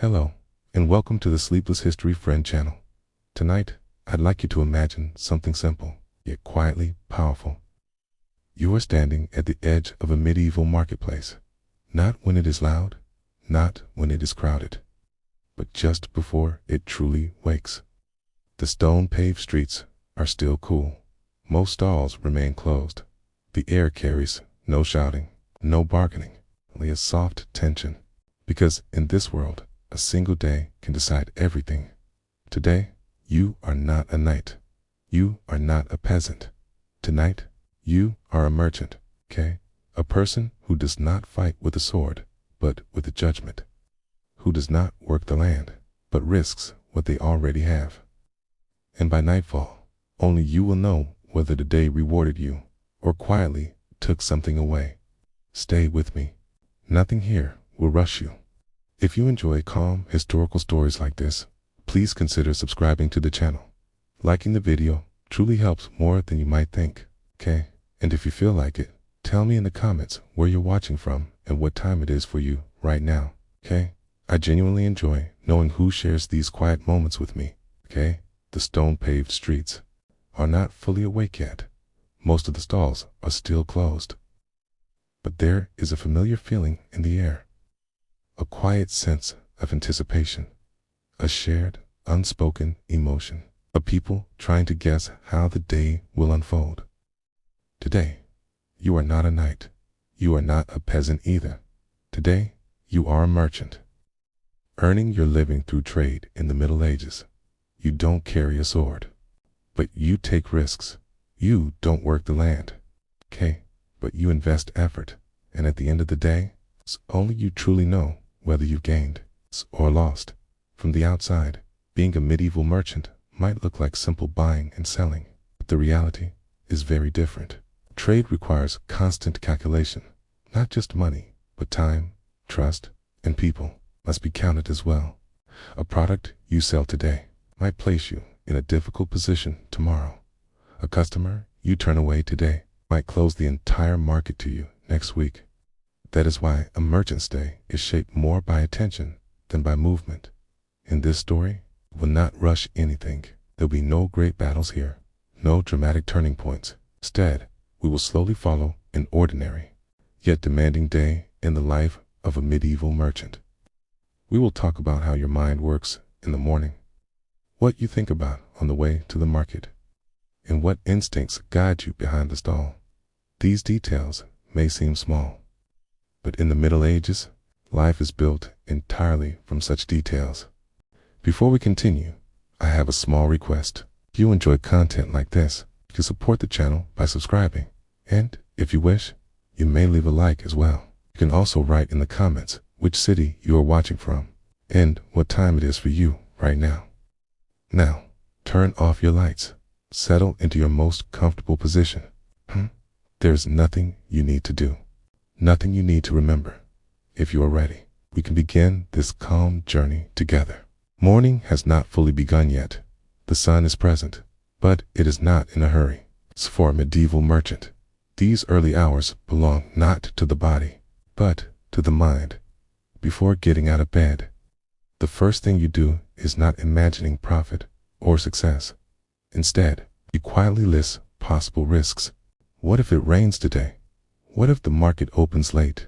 Hello, and welcome to the Sleepless History Friend channel. Tonight, I'd like you to imagine something simple, yet quietly powerful. You are standing at the edge of a medieval marketplace, not when it is loud, not when it is crowded, but just before it truly wakes. The stone-paved streets are still cool. Most stalls remain closed. The air carries no shouting, no bargaining, only a soft tension. Because in this world, a single day can decide everything. Today, you are not a knight. You are not a peasant. Tonight, you are a merchant, okay? A person who does not fight with a sword, but with a judgment. Who does not work the land, but risks what they already have. And by nightfall, only you will know whether the day rewarded you or quietly took something away. Stay with me. Nothing here will rush you. If you enjoy calm, historical stories like this, please consider subscribing to the channel. Liking the video truly helps more than you might think, okay? And if you feel like it, tell me in the comments where you're watching from and what time it is for you right now, okay? I genuinely enjoy knowing who shares these quiet moments with me, okay? The stone-paved streets are not fully awake yet. Most of the stalls are still closed. But there is a familiar feeling in the air. A quiet sense of anticipation. A shared, unspoken emotion. A people trying to guess how the day will unfold. Today, you are not a knight. You are not a peasant either. Today, you are a merchant. Earning your living through trade in the Middle Ages. You don't carry a sword, but you take risks. You don't work the land, okay? But you invest effort, and at the end of the day, only you truly know whether you've gained or lost. From the outside, being a medieval merchant might look like simple buying and selling, but the reality is very different. Trade requires constant calculation. Not just money, but time, trust, and people must be counted as well. A product you sell today might place you in a difficult position tomorrow. A customer you turn away today might close the entire market to you next week. That is why a merchant's day is shaped more by attention than by movement. In this story, we will not rush anything. There'll be no great battles here, no dramatic turning points. Instead, we will slowly follow an ordinary, yet demanding day in the life of a medieval merchant. We will talk about how your mind works in the morning, what you think about on the way to the market, and what instincts guide you behind the stall. These details may seem small, but in the Middle Ages, life is built entirely from such details. Before we continue, I have a small request. If you enjoy content like this, you can support the channel by subscribing, and if you wish, you may leave a like as well. You can also write in the comments which city you are watching from, and what time it is for you right now. Now, turn off your lights. Settle into your most comfortable position. There's nothing you need to do. Nothing you need to remember. If you are ready, we can begin this calm journey together. Morning has not fully begun yet. The sun is present, but it is not in a hurry. It's for a medieval merchant. These early hours belong not to the body, but to the mind. Before getting out of bed, the first thing you do is not imagining profit or success. Instead, you quietly list possible risks. What if it rains today? What if the market opens late?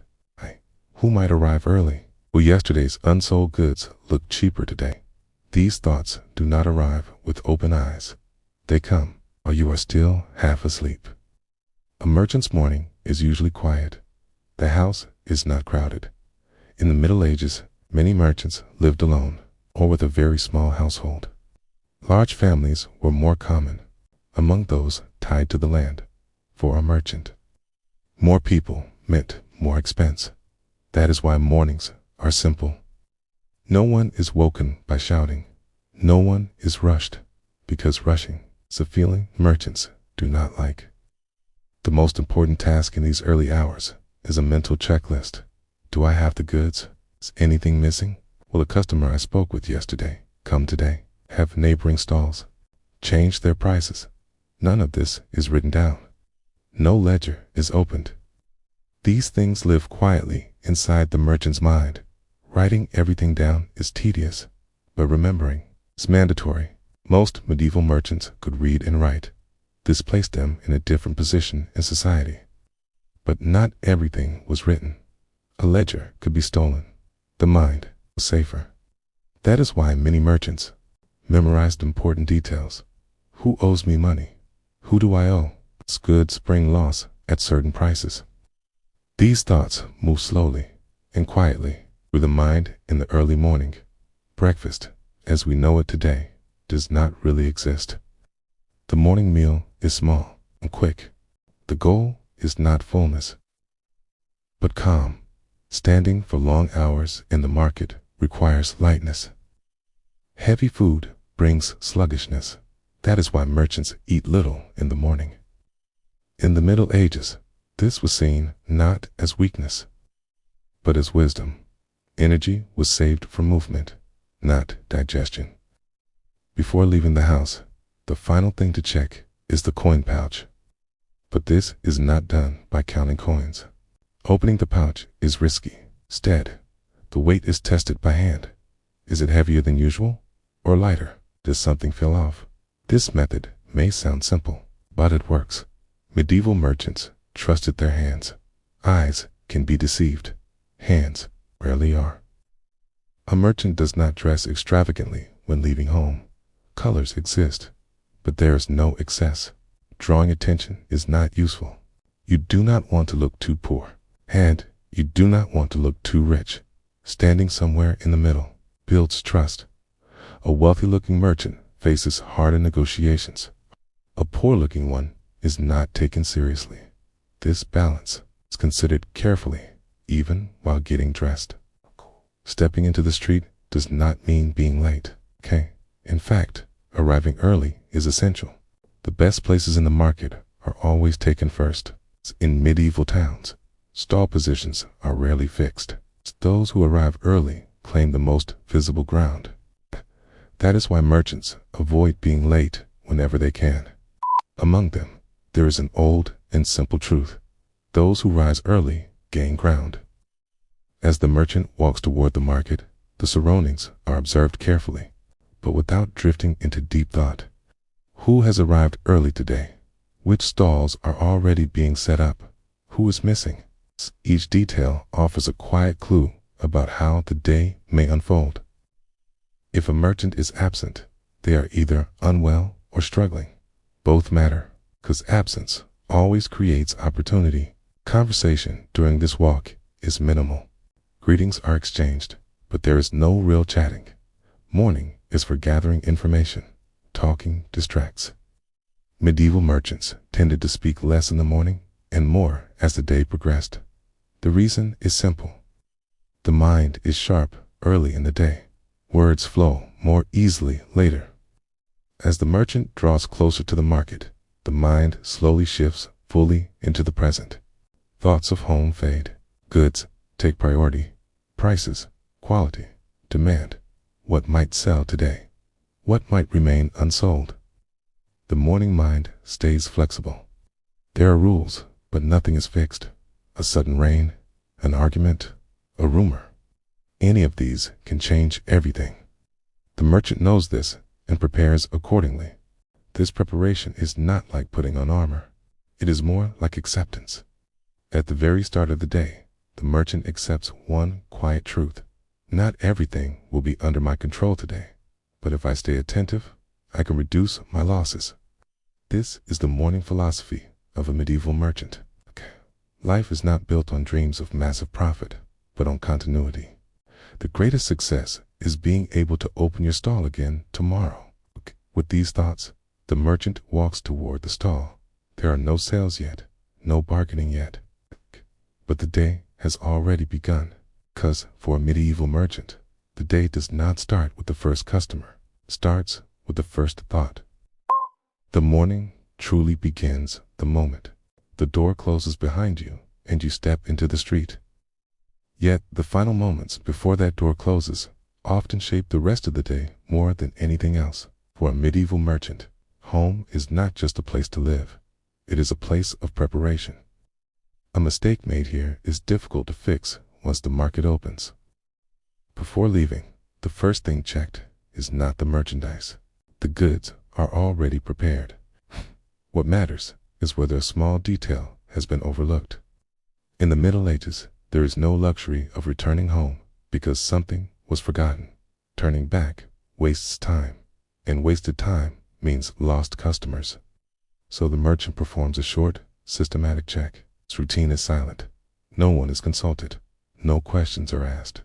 Who might arrive early? Will yesterday's unsold goods look cheaper today? These thoughts do not arrive with open eyes. They come while you are still half asleep. A merchant's morning is usually quiet. The house is not crowded. In the Middle Ages, many merchants lived alone or with a very small household. Large families were more common among those tied to the land. For a merchant, more people meant more expense. That is why mornings are simple. No one is woken by shouting. No one is rushed, because rushing is a feeling merchants do not like. The most important task in these early hours is a mental checklist. Do I have the goods? Is anything missing? Will a customer I spoke with yesterday come today? Have neighboring stalls changed their prices? None of this is written down. No ledger is opened. These things live quietly inside the merchant's mind, Writing everything down is tedious, but remembering is mandatory. Most medieval merchants could read and write. This placed them in a different position in society. But not everything was written. A ledger could be stolen. The mind was safer. That is why many merchants memorized important details. Who owes me money? Who do I owe? What's goods bring loss at certain prices? These thoughts move slowly and quietly through the mind in the early morning. Breakfast, as we know it today, does not really exist. The morning meal is small and quick. The goal is not fullness, but calm. Standing for long hours in the market requires lightness. Heavy food brings sluggishness. That is why merchants eat little in the morning. In the Middle Ages, this was seen not as weakness, but as wisdom. Energy was saved for movement, not digestion. Before leaving the house, the final thing to check is the coin pouch. But this is not done by counting coins. Opening the pouch is risky. Instead, the weight is tested by hand. Is it heavier than usual or lighter? Does something feel off? This method may sound simple, but it works. Medieval merchants trusted their hands. Eyes can be deceived. Hands rarely are. A merchant does not dress extravagantly when leaving home. Colors exist, but there is no excess. Drawing attention is not useful. You do not want to look too poor, and you do not want to look too rich. Standing somewhere in the middle builds trust. A wealthy-looking merchant faces harder negotiations. A poor-looking one is not taken seriously. This balance is considered carefully, even while getting dressed. Stepping into the street does not mean being late. In fact, arriving early is essential. The best places in the market are always taken first. In medieval towns, stall positions are rarely fixed. Those who arrive early claim the most visible ground. That is why merchants avoid being late whenever they can. Among them, there is an old and simple truth. Those who rise early gain ground. As the merchant walks toward the market, the surroundings are observed carefully, but without drifting into deep thought. Who has arrived early today? Which stalls are already being set up? Who is missing? Each detail offers a quiet clue about how the day may unfold. If a merchant is absent, they are either unwell or struggling. Both matter, because absence always creates opportunity. Conversation during this walk is minimal. Greetings are exchanged, but there is no real chatting. Morning is for gathering information. Talking distracts. Medieval merchants tended to speak less in the morning and more as the day progressed. The reason is simple. The mind is sharp early in the day. Words flow more easily later. As the merchant draws closer to the market, the mind slowly shifts fully into the present. Thoughts of home fade. Goods take priority. Prices, quality, demand. What might sell today? What might remain unsold? The morning mind stays flexible. There are rules, but nothing is fixed. A sudden rain, an argument, a rumor. Any of these can change everything. The merchant knows this and prepares accordingly. This preparation is not like putting on armor. It is more like acceptance. At the very start of the day, the merchant accepts one quiet truth. Not everything will be under my control today, but if I stay attentive, I can reduce my losses. This is the morning philosophy of a medieval merchant. Life is not built on dreams of massive profit, but on continuity. The greatest success is being able to open your stall again tomorrow. With these thoughts, the merchant walks toward the stall. There are no sales yet, no bargaining yet, but the day has already begun. Because for a medieval merchant, the day does not start with the first customer. It starts with the first thought. The morning truly begins the moment the door closes behind you and you step into the street. Yet the final moments before that door closes often shape the rest of the day more than anything else. For a medieval merchant, home is not just a place to live. It is a place of preparation. A mistake made here is difficult to fix once the market opens. Before leaving, the first thing checked is not the merchandise. The goods are already prepared. What matters is whether a small detail has been overlooked. In the Middle Ages, there is no luxury of returning home because something was forgotten. Turning back wastes time, and wasted time means lost customers. So the merchant performs a short, systematic check. Its routine is silent. No one is consulted. No questions are asked.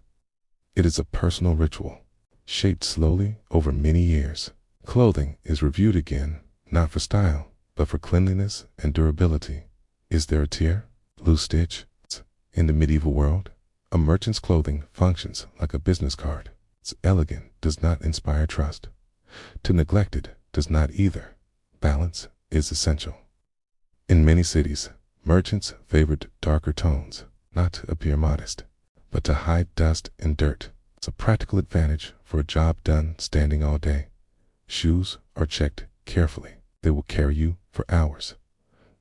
It is a personal ritual, shaped slowly over many years. Clothing is reviewed again, not for style, but for cleanliness and durability. Is there a tear, loose stitch? In the medieval world, a merchant's clothing functions like a business card. It's elegant does not inspire trust. To neglect it does not either. Balance is essential. In many cities, merchants favored darker tones, not to appear modest, but to hide dust and dirt. It's a practical advantage for a job done standing all day. Shoes are checked carefully. They will carry you for hours.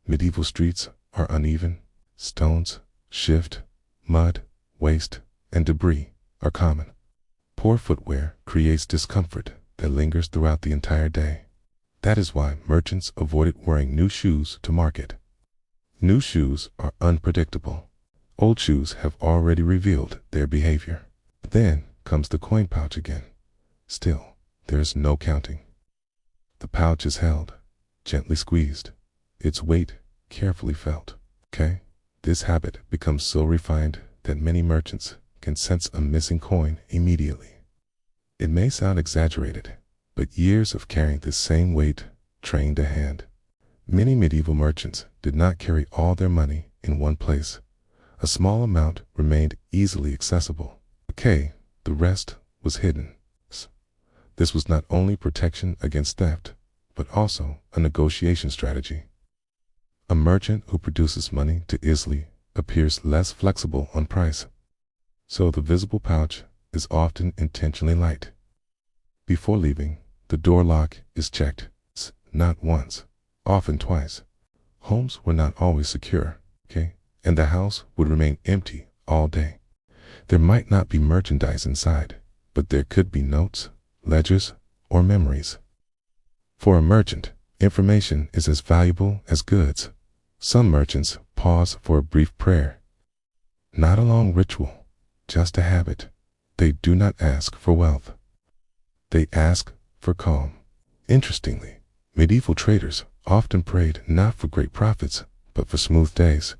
Medieval streets are uneven. Stones, shift, mud, waste, and debris are common. Poor footwear creates discomfort that lingers throughout the entire day. That is why merchants avoided wearing new shoes to market. New shoes are unpredictable. Old shoes have already revealed their behavior. Then comes the coin pouch again. Still, there is no counting. The pouch is held, gently squeezed, its weight carefully felt. Okay? This habit becomes so refined that many merchants can sense a missing coin immediately. It may sound exaggerated, but years of carrying this same weight trained a hand. Many medieval merchants did not carry all their money in one place. A small amount remained easily accessible. Okay, the rest was hidden. This was not only protection against theft, but also a negotiation strategy. A merchant who produces money too easily appears less flexible on price. So the visible pouch is often intentionally light. Before leaving, the door lock is checked, not once, often twice. Homes were not always secure, okay? And the house would remain empty all day. There might not be merchandise inside, but there could be notes, ledgers, or memories. For a merchant, information is as valuable as goods. Some merchants pause for a brief prayer. Not a long ritual, just a habit. They do not ask for wealth. They ask for calm. Interestingly, medieval traders often prayed not for great profits, but for smooth days.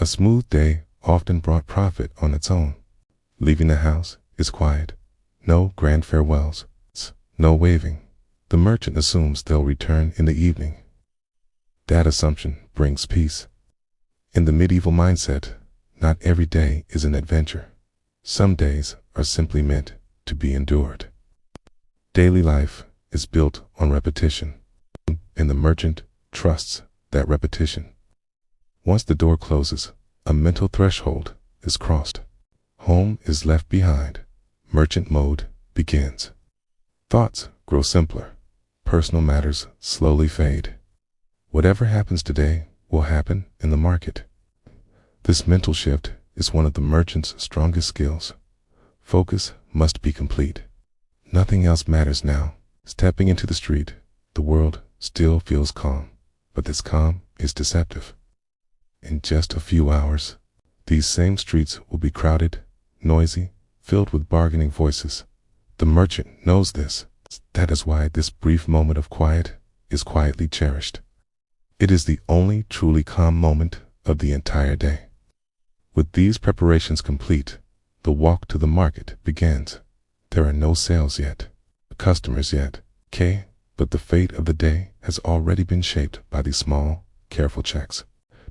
A smooth day often brought profit on its own. Leaving the house is quiet. No grand farewells, no waving. The merchant assumes they'll return in the evening. That assumption brings peace. In the medieval mindset, not every day is an adventure. Some days are simply meant to be endured. Daily life is built on repetition, and the merchant trusts that repetition. Once the door closes, a mental threshold is crossed. Home is left behind. Merchant mode begins. Thoughts grow simpler. Personal matters slowly fade. Whatever happens today will happen in the market. This mental shift is one of the merchant's strongest skills. Focus must be complete. Nothing else matters now. Stepping into the street, the world still feels calm, but this calm is deceptive. In just a few hours, these same streets will be crowded, noisy, filled with bargaining voices. The merchant knows this. That is why this brief moment of quiet is quietly cherished. It is the only truly calm moment of the entire day. With these preparations complete, the walk to the market begins. There are no sales yet, customers yet, but the fate of the day has already been shaped by these small, careful checks.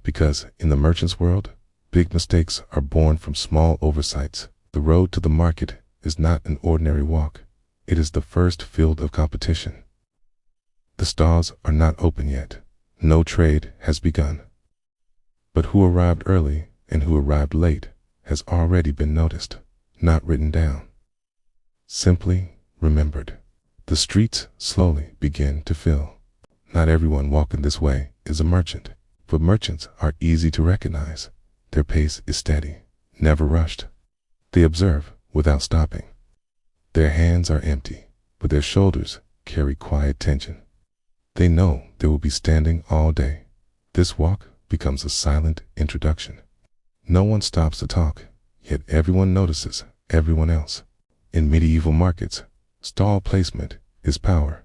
Because in the merchant's world, big mistakes are born from small oversights. The road to the market is not an ordinary walk. It is the first field of competition. The stalls are not open yet. No trade has begun. But who arrived early and who arrived late has already been noticed, not written down. Simply remembered. The streets slowly begin to fill. Not everyone walking this way is a merchant, but merchants are easy to recognize. Their pace is steady, never rushed. They observe without stopping. Their hands are empty, but their shoulders carry quiet tension. They know they will be standing all day. This walk becomes a silent introduction. No one stops to talk, yet everyone notices everyone else. In medieval markets, stall placement is power.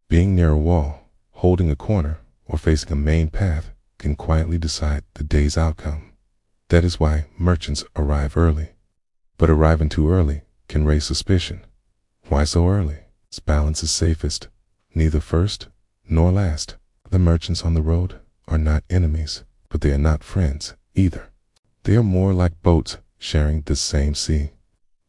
Being near a wall, holding a corner, or facing a main path can quietly decide the day's outcome. That is why merchants arrive early. But arriving too early can raise suspicion. Why so early? Balance is safest, neither first nor last. The merchants on the road are not enemies, but they are not friends either. They are more like boats sharing the same sea.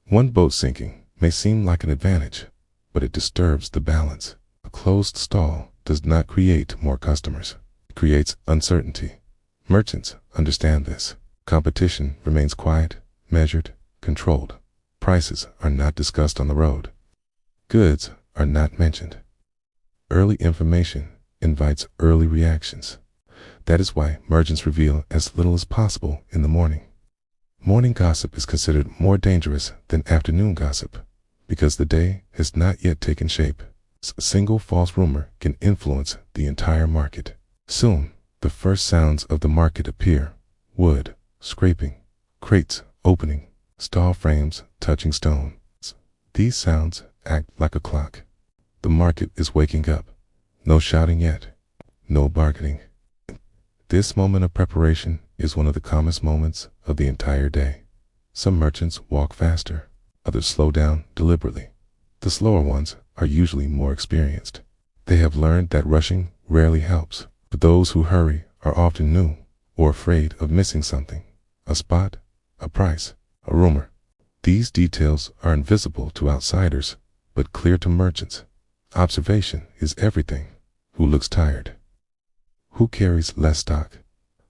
One boat sinking may seem like an advantage, but it disturbs the balance. A closed stall does not create more customers. It creates uncertainty. Merchants understand this. Competition remains quiet, measured, controlled. Prices are not discussed on the road. Goods are not mentioned. Early information invites early reactions. That is why merchants reveal as little as possible in the morning. Morning gossip is considered more dangerous than afternoon gossip because the day has not yet taken shape. A single false rumor can influence the entire market. Soon, the first sounds of the market appear: wood scraping, crates opening, stall frames touching stone. These sounds act like a clock. The market is waking up. No shouting yet, no bargaining. This moment of preparation is one of the calmest moments of the entire day. Some merchants walk faster, others slow down deliberately. The slower ones are usually more experienced. They have learned that rushing rarely helps, but those who hurry are often new or afraid of missing something: a spot, a price, a rumor. These details are invisible to outsiders, but clear to merchants. Observation is everything. Who looks tired? Who carries less stock?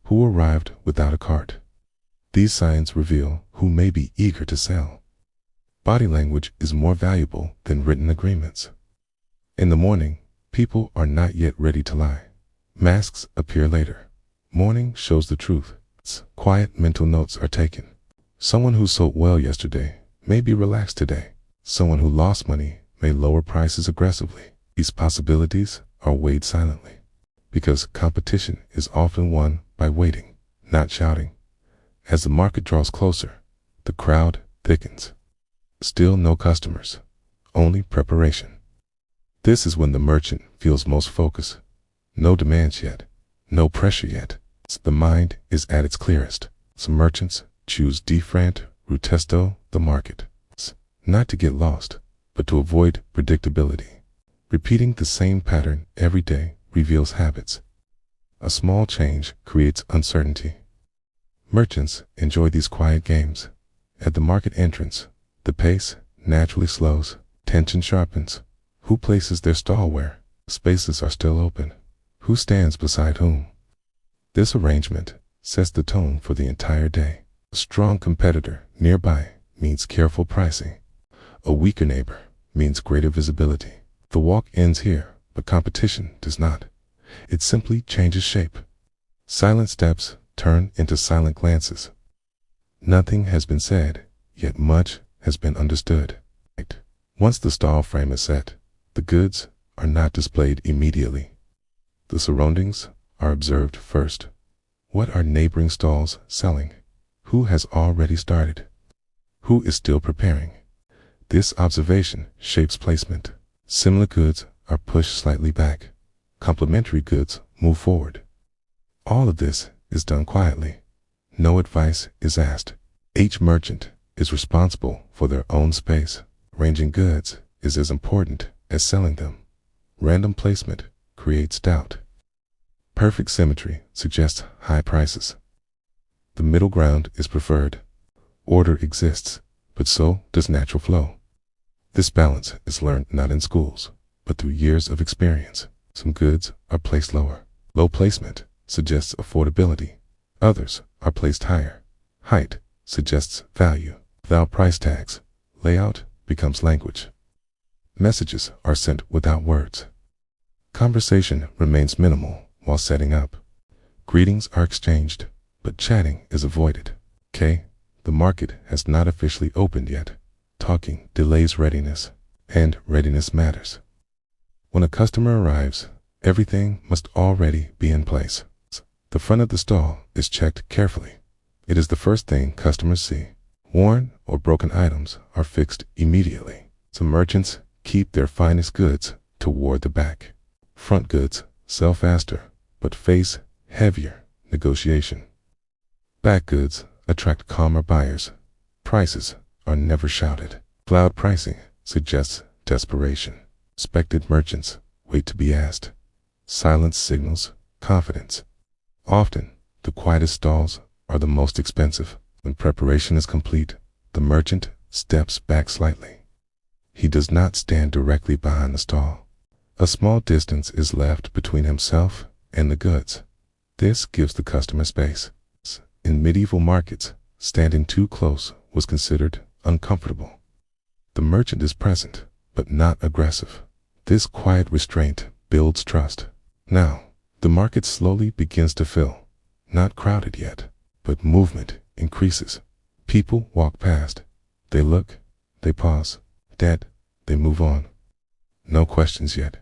Who arrived without a cart? These signs reveal who may be eager to sell. Body language is more valuable than written agreements. In the morning, people are not yet ready to lie. Masks appear later. Morning shows the truth. Quiet mental notes are taken. Someone who sold well yesterday may be relaxed today. Someone who lost money may lower prices aggressively. These possibilities are weighed silently, because competition is often won by waiting, not shouting. As the market draws closer, the crowd thickens. Still no customers, only preparation. This is when the merchant feels most focused. No demands yet, no pressure yet. The mind is at its clearest. Some merchants choose different rutesto the market, not to get lost, but to avoid predictability. Repeating the same pattern every day reveals habits. A small change creates uncertainty. Merchants enjoy these quiet games. At the market entrance, the pace naturally slows, tension sharpens. Who places their stall where? Spaces are still open. Who stands beside whom? This arrangement sets the tone for the entire day. A strong competitor nearby means careful pricing. A weaker neighbor means greater visibility. The walk ends here, but competition does not. It simply changes shape. Silent steps turn into silent glances. Nothing has been said, yet much has been understood. Once the stall frame is set, the goods are not displayed immediately. The surroundings are observed first. What are neighboring stalls selling? Who has already started? Who is still preparing? This observation shapes placement. Similar goods are pushed slightly back. Complementary goods move forward. All of this is done quietly. No advice is asked. Each merchant is responsible for their own space. Ranging goods is as important as selling them. Random placement creates doubt. Perfect symmetry suggests high prices. The middle ground is preferred. Order exists, but so does natural flow. This balance is learned not in schools, but through years of experience. Some goods are placed lower. Low placement suggests affordability. Others are placed higher. Height suggests value. Without price tags, layout becomes language. Messages are sent without words. Conversation remains minimal while setting up. Greetings are exchanged, but chatting is avoided. The market has not officially opened yet. talking delays readiness, and readiness matters. When a customer arrives, everything must already be in place. The front of the stall is checked carefully. It is the first thing customers see. Worn or broken items are fixed immediately. Some merchants keep their finest goods toward the back. Front goods sell faster, but face heavier negotiation. Back goods attract calmer buyers. Prices are never shouted. Cloud pricing suggests desperation. Respected merchants wait to be asked. Silence signals confidence. Often, the quietest stalls are the most expensive. When preparation is complete, the merchant steps back slightly. He does not stand directly behind the stall. A small distance is left between himself and the goods. This gives the customer space. In medieval markets, standing too close was considered uncomfortable. The merchant is present, but not aggressive. This quiet restraint builds trust. Now, the market slowly begins to fill. Not crowded yet, but movement increases. People walk past. They look, they pause. Dead, they move on. No questions yet.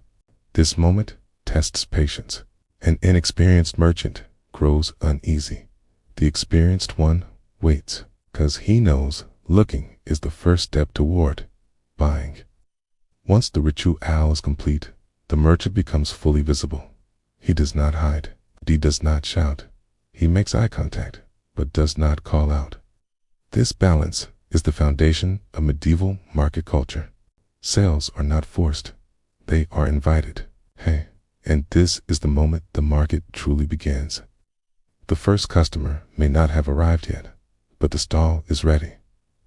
This moment tests patience. An inexperienced merchant grows uneasy. The experienced one waits, because he knows looking is the first step toward buying. Once the ritual is complete, the merchant becomes fully visible. He does not hide. He does not shout. He makes eye contact, but does not call out. This balance is the foundation of medieval market culture. Sales are not forced. They are invited. Hey, and this is the moment the market truly begins. The first customer may not have arrived yet, but the stall is ready.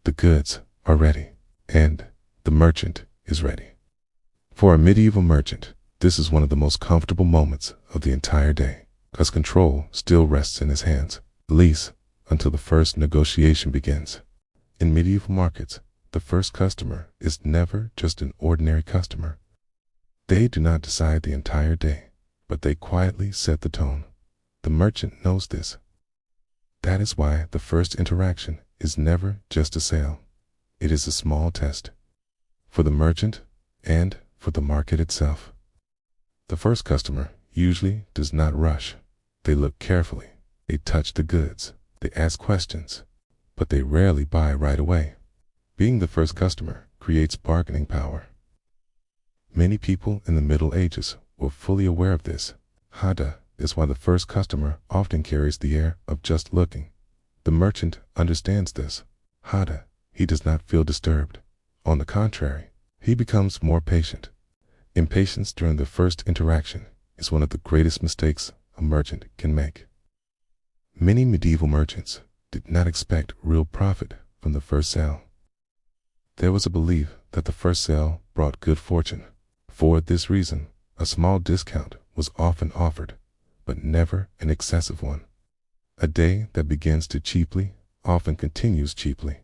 The goods are ready, and the merchant is ready. For a medieval merchant, this is one of the most comfortable moments of the entire day, because control still rests in his hands, at least until the first negotiation begins. In medieval markets, the first customer is never just an ordinary customer. They do not decide the entire day, but they quietly set the tone. The merchant knows this. That is why the first interaction is never just a sale. It is a small test for the merchant and for the market itself. The first customer usually does not rush. They look carefully. They touch the goods. They ask questions, but they rarely buy right away. Being the first customer creates bargaining power. Many people in the Middle Ages were fully aware of this. Hada is why the first customer often carries the air of just looking. The merchant understands this. Hada, he does not feel disturbed. On the contrary, he becomes more patient. Impatience during the first interaction is one of the greatest mistakes a merchant can make. Many medieval merchants did not expect real profit from the first sale. There was a belief that the first sale brought good fortune. For this reason, a small discount was often offered, but never an excessive one. A day that begins too cheaply often continues cheaply.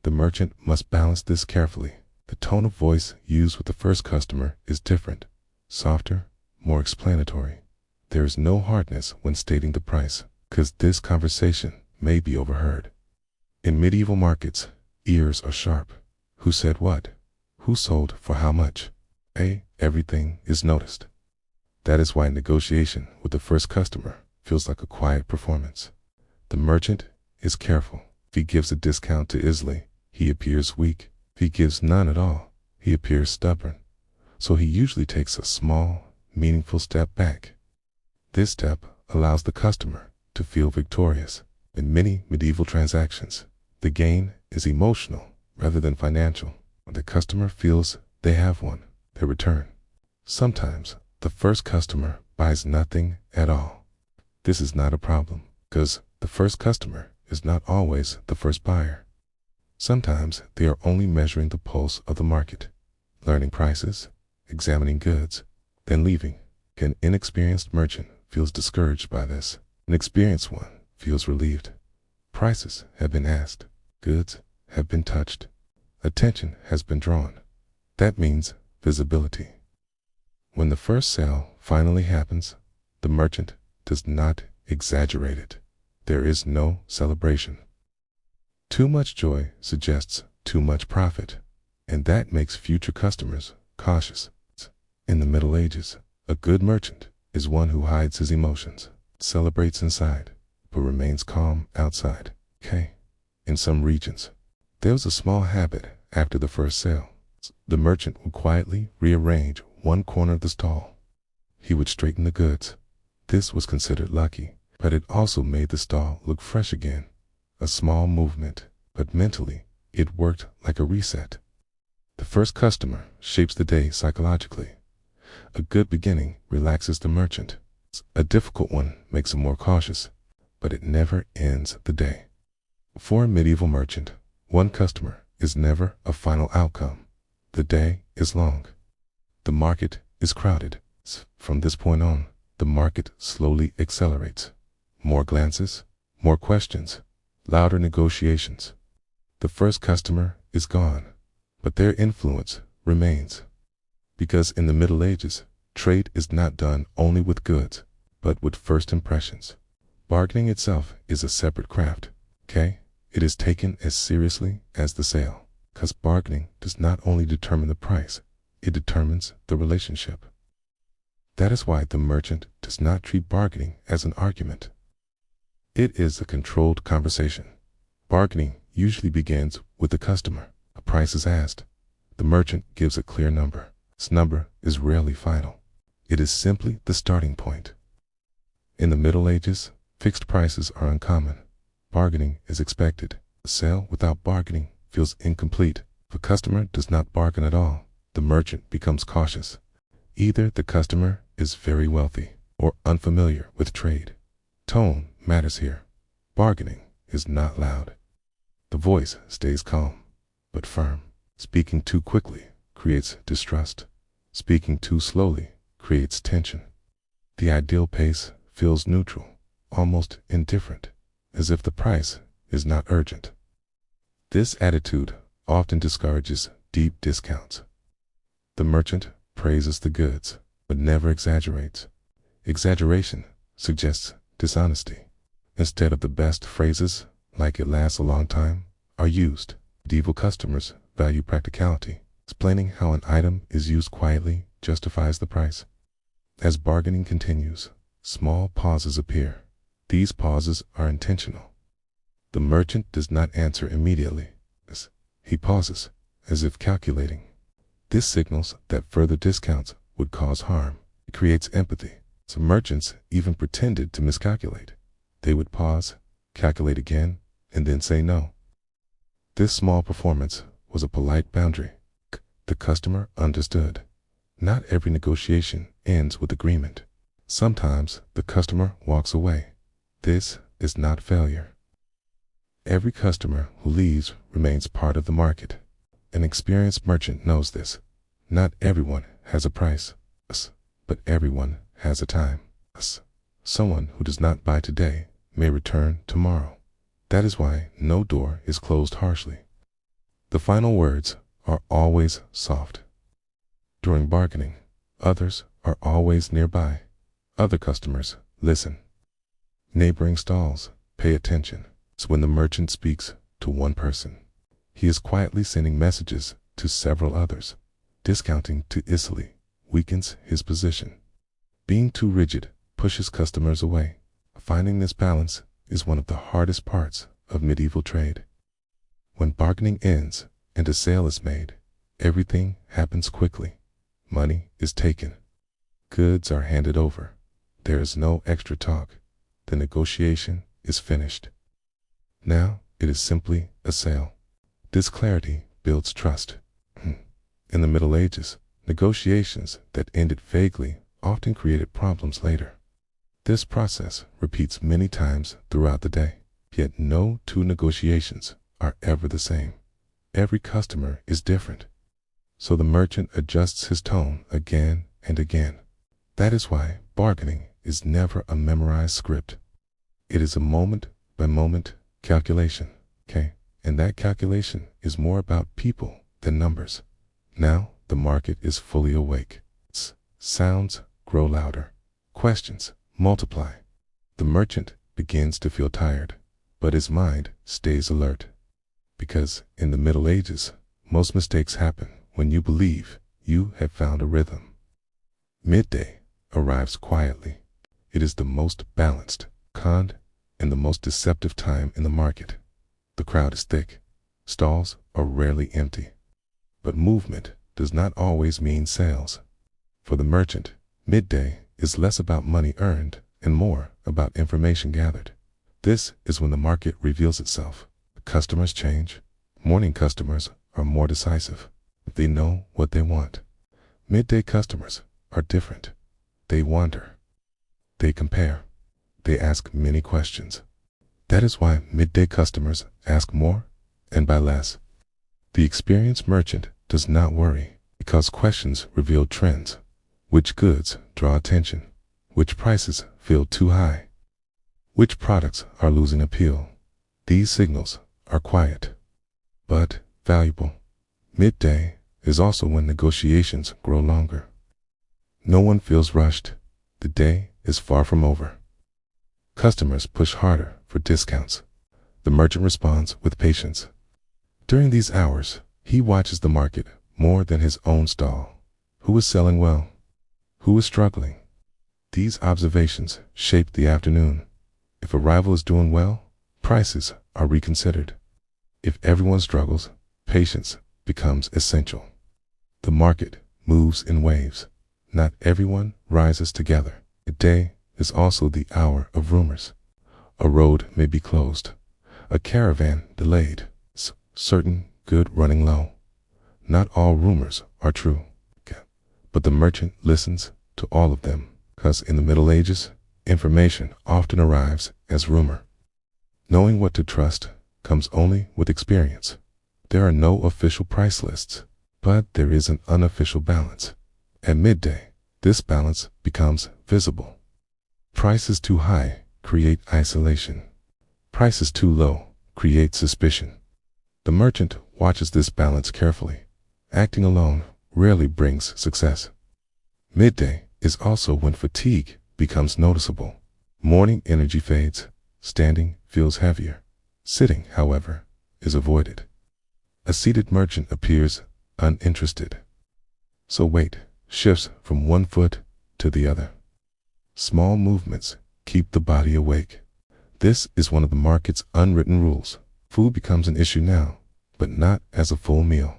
The merchant must balance this carefully. The tone of voice used with the first customer is different, softer, more explanatory. There is no hardness when stating the price, because this conversation may be overheard. In medieval markets, ears are sharp. Who said what? Who sold for how much? Everything is noticed. That is why negotiation with the first customer feels like a quiet performance. The merchant is careful. If he gives a discount too easily, he appears weak. If he gives none at all, he appears stubborn. So he usually takes a small, meaningful step back. This step allows the customer to feel victorious. In many medieval transactions, the gain is emotional rather than financial. When the customer feels they have won, they return. Sometimes the first customer buys nothing at all. This is not a problem, because the first customer is not always the first buyer. Sometimes they are only measuring the pulse of the market, learning prices, examining goods, then leaving. An inexperienced merchant feels discouraged by this. An experienced one feels relieved. Prices have been asked. Goods have been touched. Attention has been drawn. That means visibility. When the first sale finally happens, the merchant does not exaggerate it. There is no celebration. Too much joy suggests too much profit. and that makes future customers cautious. In the Middle Ages, a good merchant is one who hides his emotions, celebrates inside, but remains calm outside. In some regions, there was a small habit after the first sale. The merchant would quietly rearrange one corner of the stall. He would straighten the goods. This was considered lucky, but it also made the stall look fresh again. A small movement, but mentally, it worked like a reset. The first customer shapes the day psychologically. A good beginning relaxes the merchant. A difficult one makes him more cautious, but it never ends the day. For a medieval merchant, one customer is never a final outcome. The day is long. The market is crowded. From this point on, the market slowly accelerates. More glances, more questions, louder negotiations. The first customer is gone, but their influence remains. Because in the Middle Ages, trade is not done only with goods, but with first impressions. Bargaining itself is a separate craft. It is taken as seriously as the sale, because bargaining does not only determine the price, it determines the relationship. That is why the merchant does not treat bargaining as an argument. It is a controlled conversation. Bargaining usually begins with the customer. A price is asked. The merchant gives a clear number. This number is rarely final. It is simply the starting point. In the Middle Ages, fixed prices are uncommon. Bargaining is expected. A sale without bargaining feels incomplete. If a customer does not bargain at all, the merchant becomes cautious. Either the customer is very wealthy or unfamiliar with trade. Tone matters here. Bargaining is not loud. The voice stays calm, but firm. Speaking too quickly creates distrust. Speaking too slowly creates tension. The ideal pace feels neutral, almost indifferent, as if the price is not urgent. This attitude often discourages deep discounts. The merchant praises the goods, but never exaggerates. Exaggeration suggests dishonesty. Instead of the best phrases, like "it lasts a long time," are used. Medieval customers value practicality. Explaining how an item is used quietly justifies the price. As bargaining continues, small pauses appear. These pauses are intentional. The merchant does not answer immediately. He pauses, as if calculating. This signals that further discounts would cause harm. It creates empathy. Some merchants even pretended to miscalculate. They would pause, calculate again, and then say no. This small performance was a polite boundary. The customer understood. Not every negotiation ends with agreement. Sometimes the customer walks away. This is not failure. Every customer who leaves remains part of the market. An experienced merchant knows this. Not everyone has a price, but everyone has a time. Someone who does not buy today may return tomorrow. That is why no door is closed harshly. The final words are always soft. During bargaining, others are always nearby. Other customers listen. Neighboring stalls pay attention. So when the merchant speaks to one person, he is quietly sending messages to several others. Discounting too easily weakens his position. Being too rigid pushes customers away. Finding this balance is one of the hardest parts of medieval trade. When bargaining ends and a sale is made, everything happens quickly. Money is taken. Goods are handed over. There is no extra talk. The negotiation is finished. Now it is simply a sale. This clarity builds trust. In the Middle Ages, negotiations that ended vaguely often created problems later. This process repeats many times throughout the day, yet no two negotiations are ever the same. Every customer is different, so the merchant adjusts his tone again and again. That is why bargaining is never a memorized script. It is a moment-by-moment calculation, and that calculation is more about people than numbers. Now the market is fully awake. Sounds grow louder. Questions multiply. The merchant begins to feel tired, but his mind stays alert. Because in the Middle Ages, Most mistakes happen when you believe you have found a rhythm. Midday arrives quietly. It is the most balanced, calm, and the most deceptive time in the market. The crowd is thick. Stalls are rarely empty. But movement does not always mean sales. For the merchant, midday is less about money earned and more about information gathered. This is when the market reveals itself. The customers change. Morning customers are more decisive. They know what they want. Midday customers are different. They wander. They compare. They ask many questions. That is why midday customers ask more and buy less. The experienced merchant does not worry because questions reveal trends. Which goods draw attention? Which prices feel too high? Which products are losing appeal? These signals are quiet, but valuable. Midday is also when negotiations grow longer. No one feels rushed. The day is far from over. Customers push harder for discounts. The merchant responds with patience. During these hours, he watches the market more than his own stall. Who is selling well? Who is struggling? These observations shape the afternoon. If a rival is doing well, prices are reconsidered. If everyone struggles, patience becomes essential. The market moves in waves. Not everyone rises together. Midday is also the hour of rumors. A road may be closed. A caravan delayed. Certain good running low. Not all rumors are true. But the merchant listens to all of them, because in the Middle Ages, information often arrives as rumor. Knowing what to trust comes only with experience. There are no official price lists, but there is an unofficial balance. At midday, this balance becomes visible. Prices too high create isolation. Prices too low create suspicion. The merchant watches this balance carefully. Acting alone rarely brings success. Midday is also when fatigue becomes noticeable. Morning energy fades. Standing feels heavier. Sitting, however, is avoided. A seated merchant appears uninterested. So weight shifts from one foot to the other. Small movements keep the body awake. This is one of the market's unwritten rules. Food becomes an issue now, but not as a full meal.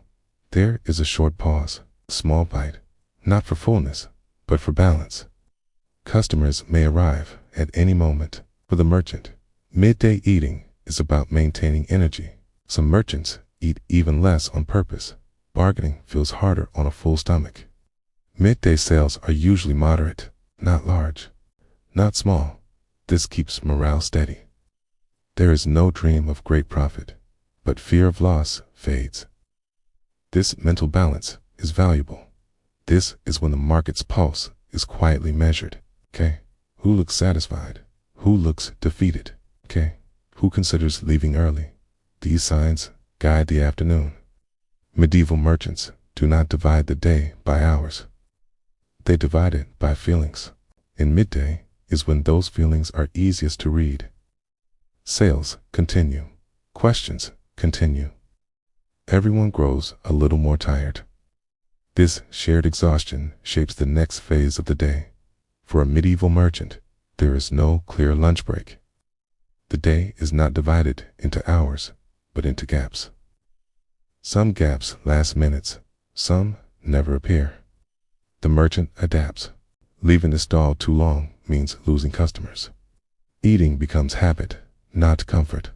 There is a short pause, a small bite, not for fullness, but for balance. Customers may arrive at any moment. For the merchant, midday eating is about maintaining energy. Some merchants eat even less on purpose. Bargaining feels harder on a full stomach. Midday sales are usually moderate, not large, not small. This keeps morale steady. There is no dream of great profit, but fear of loss fades. This mental balance is valuable. This is when the market's pulse is quietly measured. Who looks satisfied? Who looks defeated? Who considers leaving early? These signs guide the afternoon. Medieval merchants do not divide the day by hours. They divide it by feelings. And midday is when those feelings are easiest to read. Sales continue. Questions continue. Everyone grows a little more tired. This shared exhaustion shapes the next phase of the day. For a medieval merchant, there is no clear lunch break. The day is not divided into hours, but into gaps. Some gaps last minutes, some never appear. The merchant adapts. Leaving the stall too long means losing customers. Eating becomes habit, not comfort.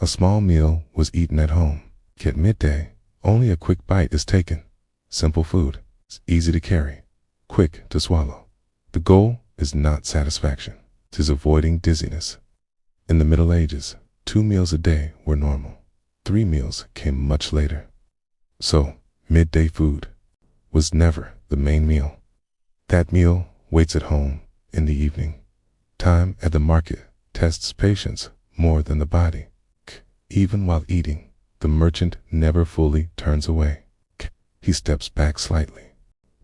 A small meal was eaten at home. At midday, only a quick bite is taken. Simple food. It's easy to carry, quick to swallow. The goal is not satisfaction. It is avoiding dizziness. In the Middle Ages, 2 meals a day were normal. 3 meals came much later. So, midday food was never the main meal. That meal waits at home in the evening. Time at the market tests patience more than the body. Even while eating, the merchant never fully turns away. He steps back slightly,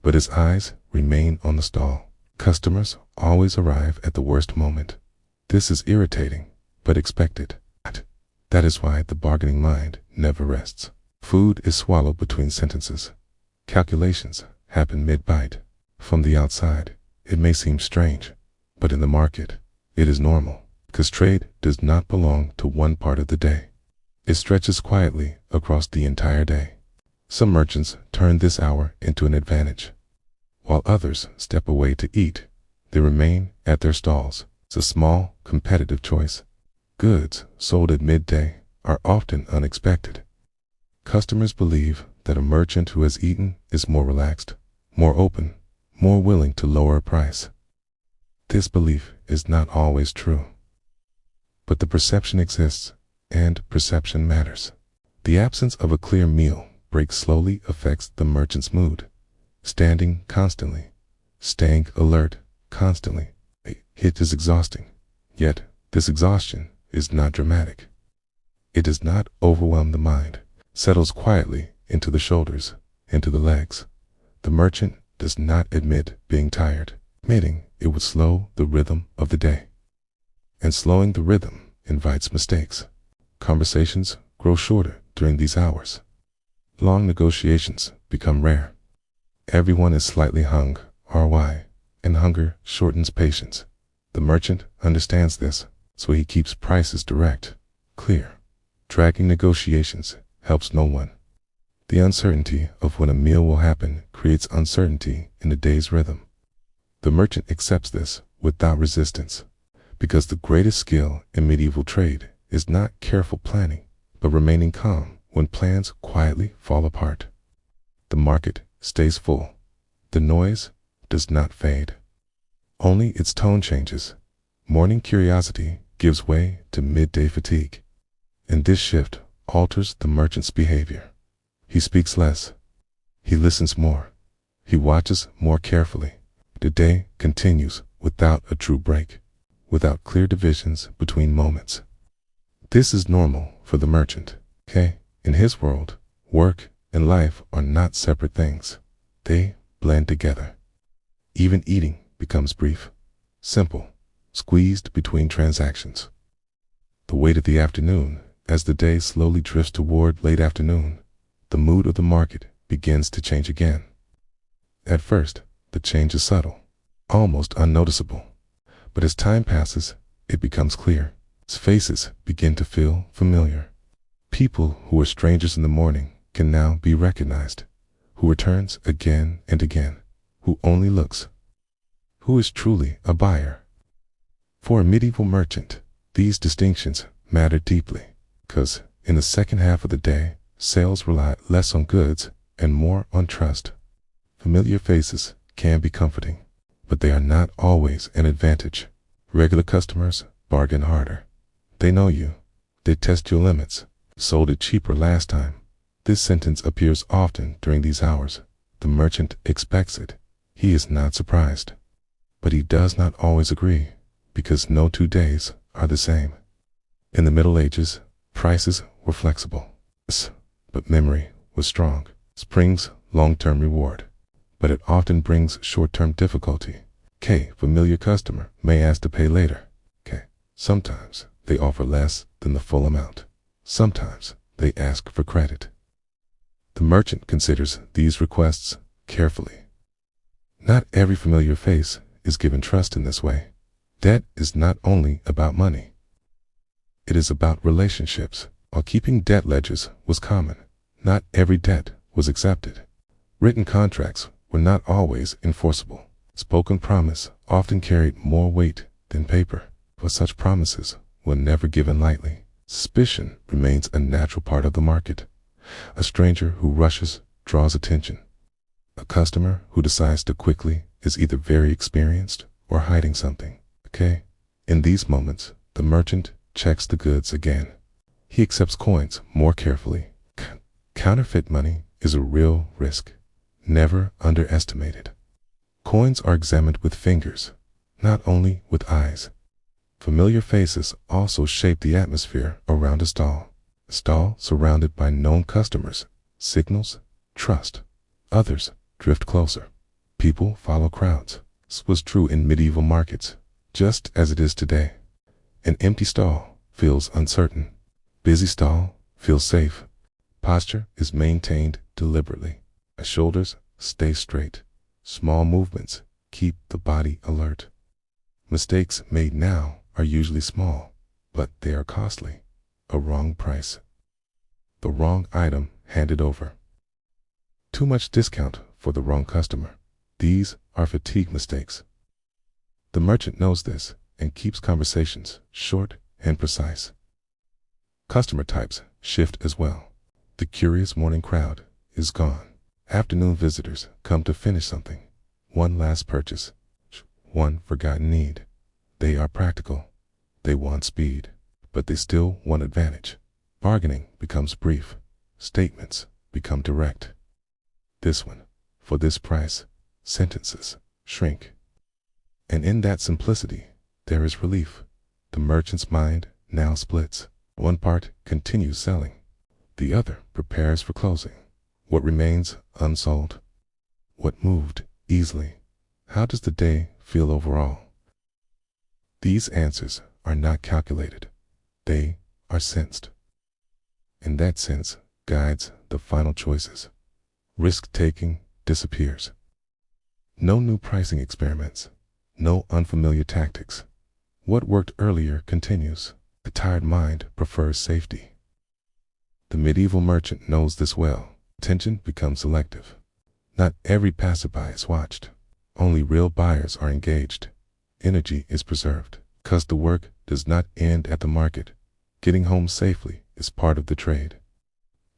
but his eyes remain on the stall. Customers always arrive at the worst moment. This is irritating, but expected. That is why the bargaining mind never rests. Food is swallowed between sentences. Calculations happen mid-bite. From the outside, it may seem strange, but in the market, it is normal, because trade does not belong to one part of the day. It stretches quietly across the entire day. Some merchants turn this hour into an advantage. While others step away to eat, they remain at their stalls. It's a small, competitive choice. Goods sold at midday are often unexpected. Customers believe that a merchant who has eaten is more relaxed, more open, more willing to lower a price. This belief is not always true. But the perception exists, and perception matters. The absence of a clear meal break slowly affects the merchant's mood. Standing constantly, staying alert constantly. It is exhausting. Yet, this exhaustion is not dramatic. It does not overwhelm the mind. Settles quietly into the shoulders, into the legs. The merchant does not admit being tired. Admitting it would slow the rhythm of the day. And slowing the rhythm invites mistakes. Conversations grow shorter during these hours. Long negotiations become rare. Everyone is slightly hung, RY, and hunger shortens patience. The merchant understands this, so he keeps prices direct, clear. Dragging negotiations helps no one. The uncertainty of when a meal will happen creates uncertainty in the day's rhythm. The merchant accepts this without resistance, because the greatest skill in medieval trade is not careful planning, but remaining calm when plans quietly fall apart. The market stays full. The noise does not fade. Only its tone changes. Morning curiosity gives way to midday fatigue. And this shift alters the merchant's behavior. He speaks less. He listens more. He watches more carefully. The day continues without a true break, without clear divisions between moments. This is normal for the merchant. In his world, work and life are not separate things. They blend together. Even eating becomes brief, simple, squeezed between transactions. The weight of the afternoon, as the day slowly drifts toward late afternoon, the mood of the market begins to change again. At first, the change is subtle, almost unnoticeable. But as time passes, it becomes clear. Its faces begin to feel familiar. People who were strangers in the morning can now be recognized. Who returns again and again. Who only looks. Who is truly a buyer. For a medieval merchant, these distinctions matter deeply, because in the second half of the day, sales rely less on goods and more on trust. Familiar faces can be comforting, but they are not always an advantage. Regular customers bargain harder. They know you. They test your limits. Sold it cheaper last time. This sentence appears often during these hours. The merchant expects it. He is not surprised. But he does not always agree, because no 2 days are the same. In the Middle Ages, prices were flexible, but memory was strong. Springs long-term reward, but it often brings short-term difficulty. Familiar customer may ask to pay later. Sometimes they offer less than the full amount. Sometimes they ask for credit. The merchant considers these requests carefully. Not every familiar face is given trust in this way. Debt is not only about money. It is about relationships. While keeping debt ledgers was common, not every debt was accepted. Written contracts were not always enforceable. Spoken promise often carried more weight than paper, but such promises were never given lightly. Suspicion remains a natural part of the market. A stranger who rushes draws attention. A customer who decides to quickly is either very experienced or hiding something. In these moments, the merchant checks the goods again. He accepts coins more carefully. Counterfeit money is a real risk, never underestimated. Coins are examined with fingers, not only with eyes. Familiar faces also shape the atmosphere around a stall. A stall surrounded by known customers signals trust. Others drift closer. People follow crowds. This was true in medieval markets, just as it is today. An empty stall feels uncertain. Busy stall feels safe. Posture is maintained deliberately. The shoulders stay straight. Small movements keep the body alert. Mistakes made now are usually small, but they are costly. A wrong price. The wrong item handed over. Too much discount for the wrong customer. These are fatigue mistakes. The merchant knows this and keeps conversations short and precise. Customer types shift as well. The curious morning crowd is gone. Afternoon visitors come to finish something. One last purchase. One forgotten need. They are practical. They want speed, but they still want advantage. Bargaining becomes brief. Statements become direct. This one, for this price. Sentences shrink. And in that simplicity, there is relief. The merchant's mind now splits. One part continues selling. The other prepares for closing. What remains unsold? What moved easily? How does the day feel overall? These answers are not calculated. They are sensed. And that sense guides the final choices. Risk-taking disappears. No new pricing experiments. No unfamiliar tactics. What worked earlier continues. The tired mind prefers safety. The medieval merchant knows this well. Attention becomes selective. Not every passerby is watched. Only real buyers are engaged. Energy is preserved, because the work does not end at the market. Getting home safely is part of the trade.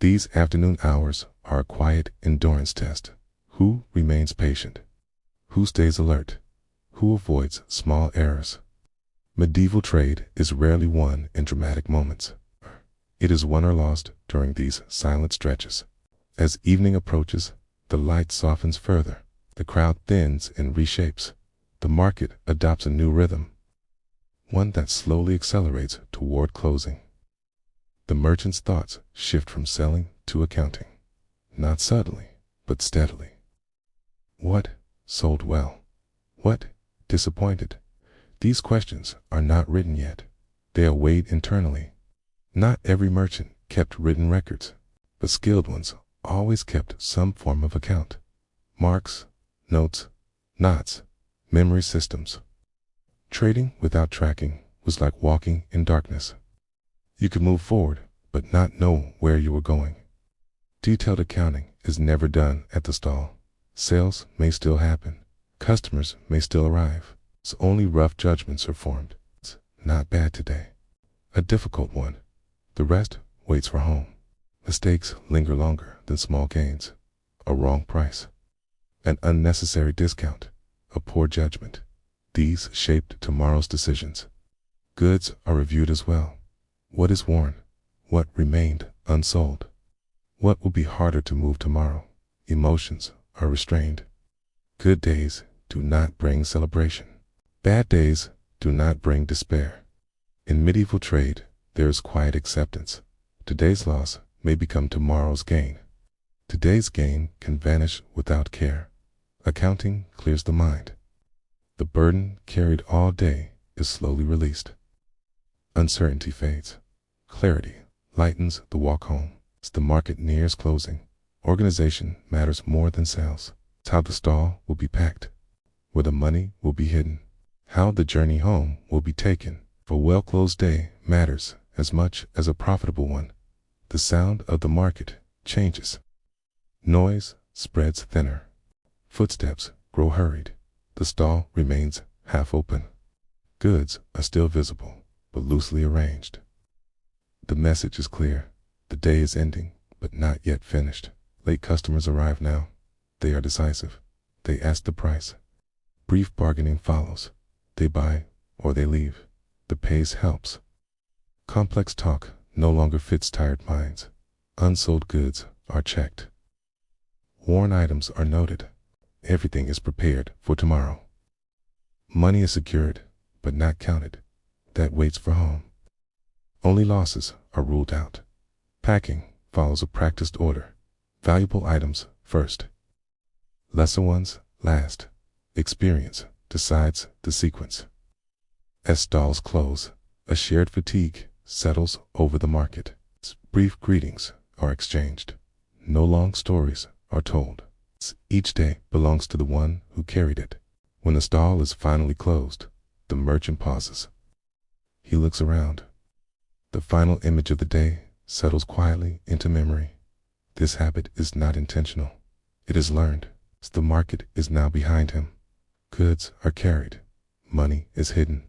These afternoon hours are a quiet endurance test. Who remains patient? Who stays alert? Who avoids small errors? Medieval trade is rarely won in dramatic moments. It is won or lost during these silent stretches. As evening approaches, the light softens further. The crowd thins and reshapes. The market adopts a new rhythm, one that slowly accelerates toward closing. The merchant's thoughts shift from selling to accounting, not suddenly, but steadily. What sold well? What disappointed? These questions are not written yet. They are weighed internally. Not every merchant kept written records, but skilled ones always kept some form of account. Marks, notes, knots, memory systems. Trading without tracking was like walking in darkness. You could move forward, but not know where you were going. Detailed accounting is never done at the stall. Sales may still happen. Customers may still arrive. So only rough judgments are formed. It's not bad today. A difficult one. The rest waits for home. Mistakes linger longer than small gains. A wrong price. An unnecessary discount. A poor judgment. These shaped tomorrow's decisions. Goods are reviewed as well. What is worn? What remained unsold? What will be harder to move tomorrow? Emotions are restrained. Good days do not bring celebration. Bad days do not bring despair. In medieval trade, there is quiet acceptance. Today's loss may become tomorrow's gain. Today's gain can vanish without care. Accounting clears the mind. The burden carried all day is slowly released. Uncertainty fades. Clarity lightens the walk home. As the market nears closing, organization matters more than sales. It's how the stall will be packed, where the money will be hidden, how the journey home will be taken. A well-closed day matters as much as a profitable one. The sound of the market changes. Noise spreads thinner. Footsteps grow hurried. The stall remains half open. Goods are still visible, but loosely arranged. The message is clear. The day is ending, but not yet finished. Late customers arrive now. They are decisive. They ask the price. Brief bargaining follows. They buy or they leave. The pace helps. Complex talk no longer fits tired minds. Unsold goods are checked. Worn items are noted. Everything is prepared for tomorrow. Money is secured, but not counted. That waits for home. Only losses are ruled out. Packing follows a practiced order. Valuable items first. Lesser ones last. Experience decides the sequence. As stalls close, a shared fatigue settles over the market. Brief greetings are exchanged. No long stories are told. Each day belongs to the one who carried it. When the stall is finally closed, the merchant pauses. He looks around. The final image of the day settles quietly into memory. This habit is not intentional. It is learned. The market is now behind him. Goods are carried. Money is hidden.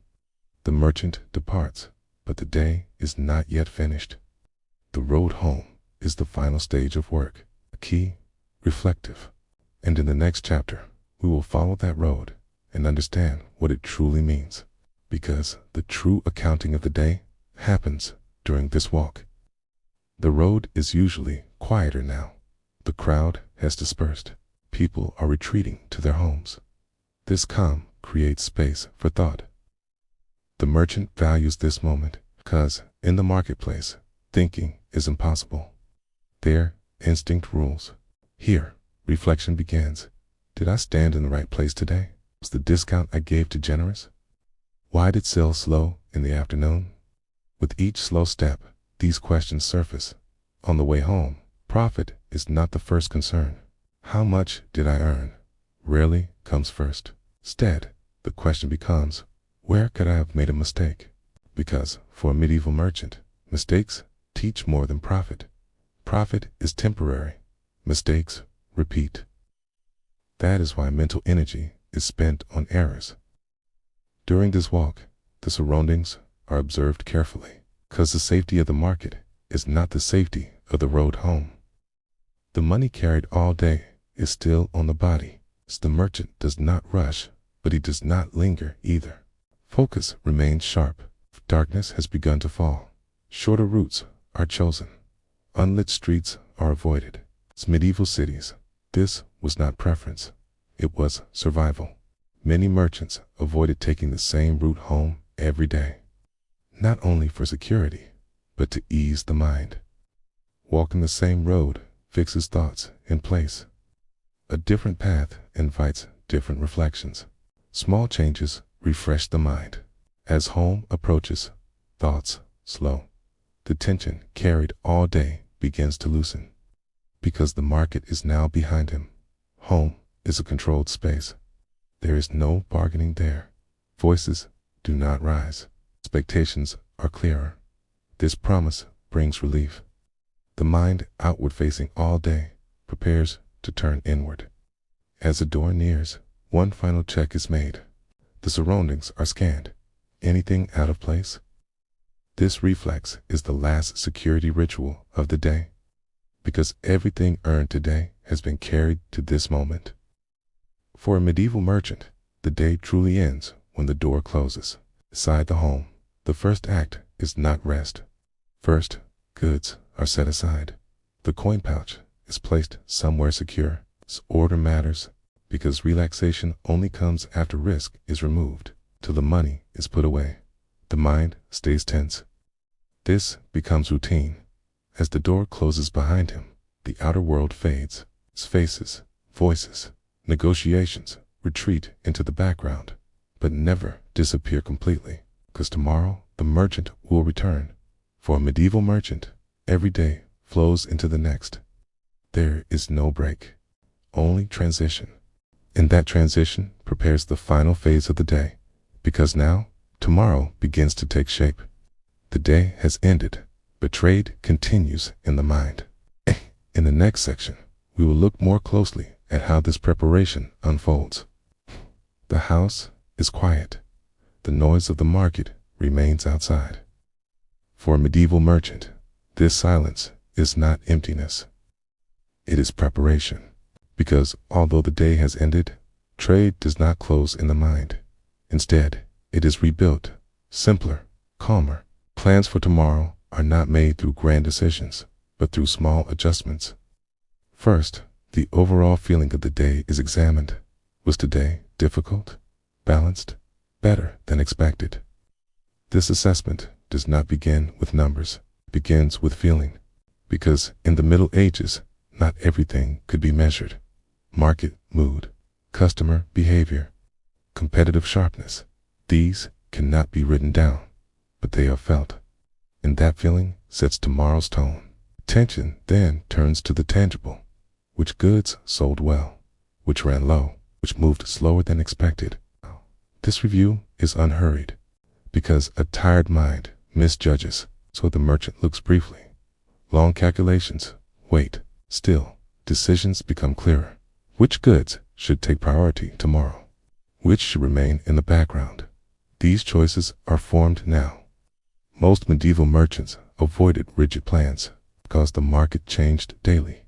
The merchant departs, but the day is not yet finished. The road home is the final stage of work, key, reflective. And in the next chapter, we will follow that road and understand what it truly means, because the true accounting of the day happens during this walk. The road is usually quieter now. The crowd has dispersed. People are retreating to their homes. This calm creates space for thought. The merchant values this moment because in the marketplace, thinking is impossible. There, instinct rules. Here, reflection begins. Did I stand in the right place today? Was the discount I gave too generous? Why did sales slow in the afternoon? With each slow step, these questions surface. On the way home, profit is not the first concern. How much did I earn? Rarely comes first. Instead, the question becomes, where could I have made a mistake? Because for a medieval merchant, mistakes teach more than profit. Profit is temporary. Mistakes repeat. That is why mental energy is spent on errors. During this walk, the surroundings are observed carefully, because the safety of the market is not the safety of the road home. The money carried all day is still on the body. The merchant does not rush, but he does not linger either. Focus remains sharp. Darkness has begun to fall. Shorter routes are chosen. Unlit streets are avoided. As medieval cities, this was not preference. It was survival. Many merchants avoided taking the same route home every day, not only for security, but to ease the mind. Walking the same road fixes thoughts in place. A different path invites different reflections. Small changes refresh the mind. As home approaches, thoughts slow. The tension carried all day begins to loosen. Because the market is now behind him, home is a controlled space. There is no bargaining there. Voices do not rise. Expectations are clearer. This promise brings relief. The mind, outward facing all day, prepares to turn inward. As the door nears, one final check is made. The surroundings are scanned. Anything out of place? This reflex is the last security ritual of the day, because everything earned today has been carried to this moment. For a medieval merchant, the day truly ends when the door closes. Inside the home, the first act is not rest. First, goods are set aside. The coin pouch is placed somewhere secure. Order matters because relaxation only comes after risk is removed. Till the money is put away, the mind stays tense. This becomes routine. As the door closes behind him, the outer world fades. His faces, voices, negotiations retreat into the background, but never disappear completely, because tomorrow the merchant will return. For a medieval merchant, every day flows into the next. There is no break, only transition. And that transition prepares the final phase of the day, because now tomorrow begins to take shape. The day has ended, but trade continues in the mind. In the next section, we will look more closely at how this preparation unfolds. The house is quiet. The noise of the market remains outside. For a medieval merchant, this silence is not emptiness. It is preparation, because although the day has ended, trade does not close in the mind. Instead, it is rebuilt, simpler, calmer. Plans for tomorrow are not made through grand decisions, but through small adjustments. First, the overall feeling of the day is examined. Was today difficult, balanced, better than expected? This assessment does not begin with numbers, it begins with feeling, because in the Middle Ages, not everything could be measured. Market mood, customer behavior, competitive sharpness, these cannot be written down, but they are felt. And that feeling sets tomorrow's tone. Attention then turns to the tangible. Which goods sold well? Which ran low? Which moved slower than expected? This review is unhurried because a tired mind misjudges, so the merchant looks briefly. Long calculations, wait, still, decisions become clearer. Which goods should take priority tomorrow? Which should remain in the background? These choices are formed now. Most medieval merchants avoided rigid plans because the market changed daily.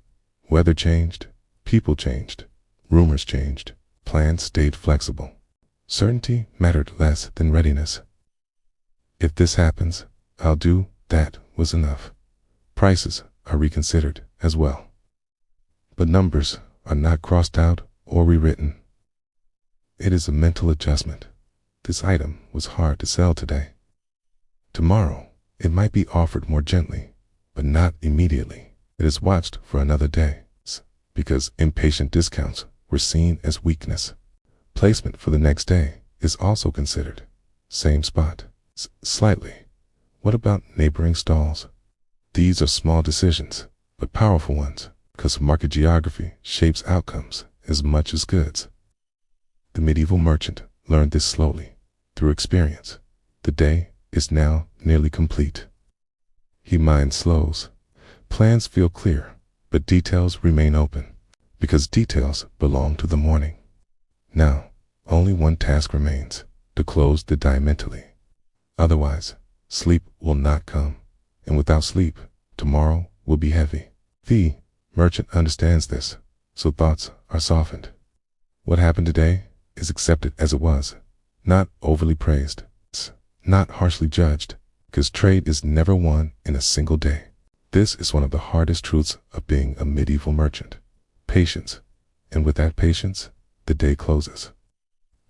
Weather changed, people changed, rumors changed, plans stayed flexible. Certainty mattered less than readiness. If this happens, I'll do that was enough. Prices are reconsidered as well. But numbers are not crossed out or rewritten. It is a mental adjustment. This item was hard to sell today. Tomorrow, it might be offered more gently, but not immediately. It is watched for another day, because impatient discounts were seen as weakness. Placement for the next day is also considered. Same spot, slightly. What about neighboring stalls? These are small decisions, but powerful ones, because market geography shapes outcomes as much as goods. The medieval merchant learned this slowly, through experience. The day is now nearly complete. He mind slows. Plans feel clear, but details remain open, because details belong to the morning. Now, only one task remains, to close the die mentally. Otherwise, sleep will not come, and without sleep, tomorrow will be heavy. The merchant understands this, so thoughts are softened. What happened today is accepted as it was, not overly praised, not harshly judged, because trade is never won in a single day. This is one of the hardest truths of being a medieval merchant. Patience, and with that patience, the day closes.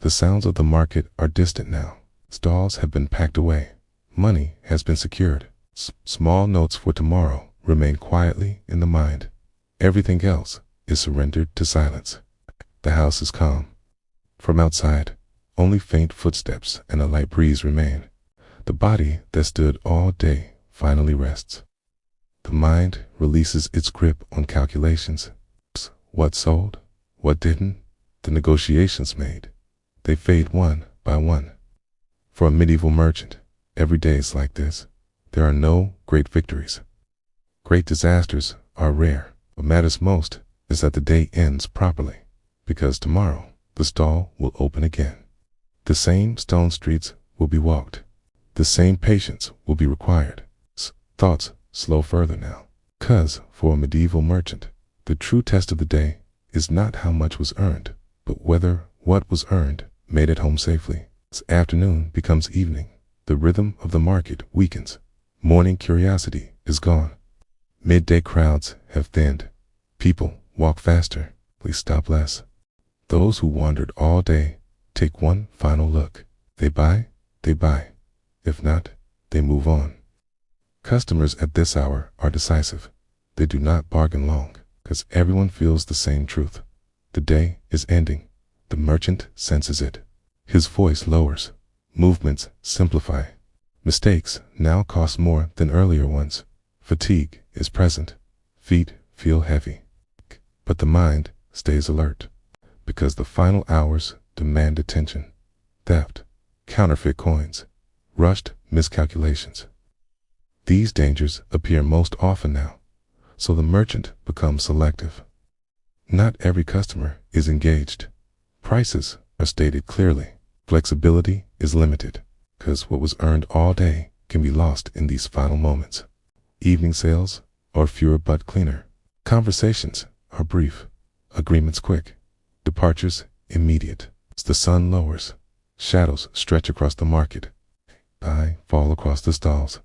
The sounds of the market are distant now. Stalls have been packed away. Money has been secured. Small notes for tomorrow remain quietly in the mind. Everything else is surrendered to silence. The house is calm. From outside, only faint footsteps and a light breeze remain. The body that stood all day finally rests. The mind releases its grip on calculations. What sold? What didn't? The negotiations made. They fade one by one. For a medieval merchant, every day is like this. There are no great victories. Great disasters are rare. What matters most is that the day ends properly, because tomorrow the stall will open again. The same stone streets will be walked. The same patience will be required. Thoughts slow further now. 'Cause for a medieval merchant, the true test of the day is not how much was earned, but whether what was earned made it home safely. As afternoon becomes evening, the rhythm of the market weakens. Morning curiosity is gone. Midday crowds have thinned. People walk faster, they stop less. Those who wandered all day take one final look. They buy. If not, they move on. Customers at this hour are decisive. They do not bargain long, because everyone feels the same truth. The day is ending. The merchant senses it. His voice lowers. Movements simplify. Mistakes now cost more than earlier ones. Fatigue is present. Feet feel heavy. But the mind stays alert, because the final hours demand attention. Theft, counterfeit coins, rushed miscalculations. These dangers appear most often now, so the merchant becomes selective. Not every customer is engaged. Prices are stated clearly. Flexibility is limited, because what was earned all day can be lost in these final moments. Evening sales are fewer but cleaner. Conversations are brief. Agreements quick. Departures immediate. As the sun lowers, shadows stretch across the market. I fall across the stalls.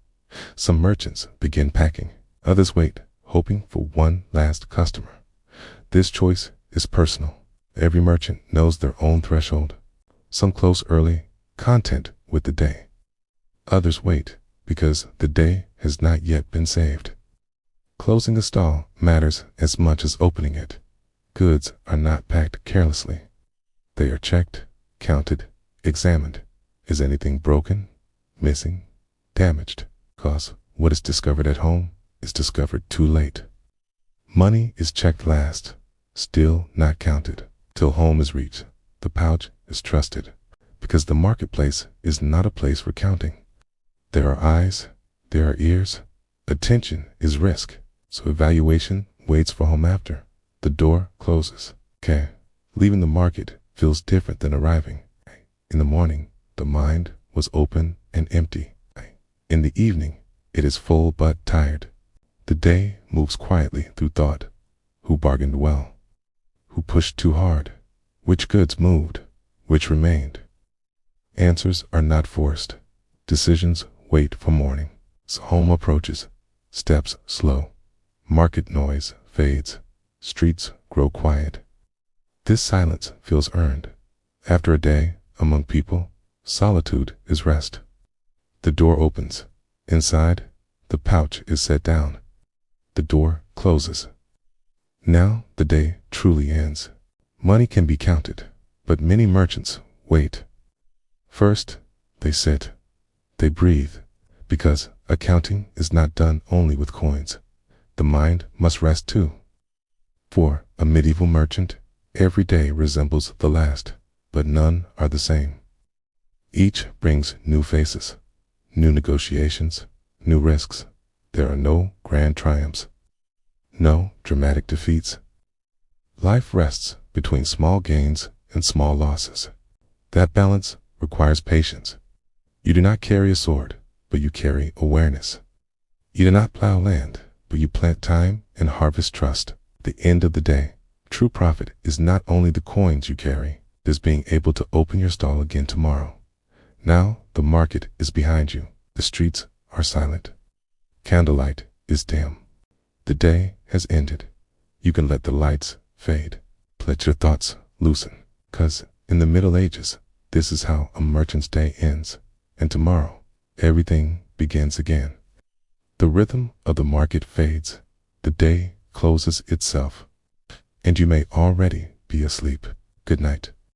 Some merchants begin packing. Others wait, hoping for one last customer. This choice is personal. Every merchant knows their own threshold. Some close early, content with the day. Others wait, because the day has not yet been saved. Closing a stall matters as much as opening it. Goods are not packed carelessly. They are checked, counted, examined. Is anything broken, missing, damaged? Because what is discovered at home is discovered too late. Money is checked last, still not counted. Till home is reached, the pouch is trusted, because the marketplace is not a place for counting. There are eyes, there are ears. Attention is risk, so evaluation waits for home after. The door closes. Okay. Leaving the market feels different than arriving. In the morning, the mind was open and empty. In the evening, it is full but tired. The day moves quietly through thought. Who bargained well? Who pushed too hard? Which goods moved? Which remained? Answers are not forced. Decisions wait for morning. So home approaches, steps slow. Market noise fades. Streets grow quiet. This silence feels earned. After a day among people, solitude is rest. The door opens. Inside, the pouch is set down. The door closes. Now the day truly ends. Money can be counted, but many merchants wait. First, they sit. They breathe, because accounting is not done only with coins. The mind must rest too. For a medieval merchant, every day resembles the last, but none are the same. Each brings new faces, new negotiations, new risks. There are no grand triumphs, no dramatic defeats. Life rests between small gains and small losses. That balance requires patience. You do not carry a sword, but you carry awareness. You do not plow land, but you plant time and harvest trust. The end of the day, true profit is not only the coins you carry, it is being able to open your stall again tomorrow. Now the market is behind you. The streets are silent. Candlelight is dim. The day has ended. You can let the lights fade. Let your thoughts loosen. 'Cause in the Middle Ages, this is how a merchant's day ends. And tomorrow, everything begins again. The rhythm of the market fades. The day closes itself. And you may already be asleep. Good night.